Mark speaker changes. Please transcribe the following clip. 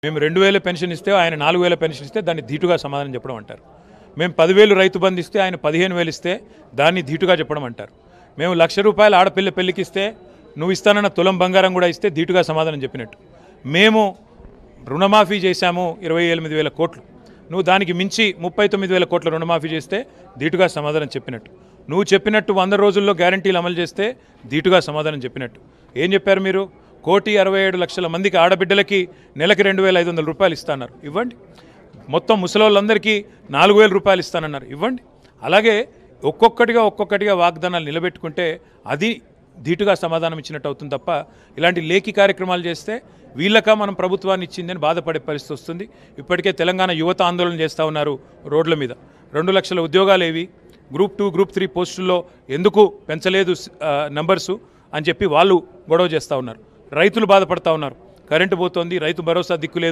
Speaker 1: మేము 2000 పెన్షన్ ఇస్తే ఆయన 4000 పెన్షన్ ఇస్తే దాన్ని ధీటుగా సమాధానం చెప్పడం అంటారు. మేము 10,000 రైతు బంధు ఇస్తే ఆయన 15,000 ఇస్తే దాన్ని ధీటుగా చెప్పడం అంటారు. మేము ₹1,00,000 ఆడపిల్ల పెళ్లికి ఇస్తే నువ్వు ఇస్తానన్న తులం బంగారం కూడా ఇస్తే ధీటుగా సమాధానం చెప్పినట్టు. మేము రుణమాఫీ చేశాము 28,000 కోట్లు, నువ్వు దానికి మించి 39,000 కోట్ల రుణమాఫీ చేస్తే ధీటుగా సమాధానం చెప్పినట్టు. నువ్వు చెప్పినట్టు 100 రోజుల్లో గ్యారంటీలు అమలు చేస్తే ధీటుగా సమాధానం చెప్పినట్టు. ఏం చెప్పారు మీరు? 1,67,00,000 మందికి ఆడబిడ్డలకి నెలకి ₹2,500 ఇస్తాన్నారు, ఇవ్వండి. మొత్తం ముసలోళ్ళందరికీ ₹4,000 ఇస్తానన్నారు, ఇవ్వండి. అలాగే ఒక్కొక్కటిగా వాగ్దానాలు నిలబెట్టుకుంటే అది ధీటుగా సమాధానం ఇచ్చినట్టు అవుతుంది తప్ప ఇలాంటి లేఖి కార్యక్రమాలు చేస్తే వీళ్ళక మనం ప్రభుత్వాన్ని ఇచ్చిందని బాధపడే పరిస్థితి వస్తుంది. ఇప్పటికే తెలంగాణ యువత ఆందోళన చేస్తూ ఉన్నారు రోడ్ల మీద. 2 లక్షల ఉద్యోగాలు ఏవి, గ్రూప్ 2 గ్రూప్ 3 పోస్టుల్లో ఎందుకు పెంచలేదు నంబర్సు అని చెప్పి వాళ్ళు గొడవ చేస్తూ ఉన్నారు. రైతులు బాధపడతా ఉన్నారు, కరెంటు పోతోంది, రైతు భరోసా దిక్కులేదు.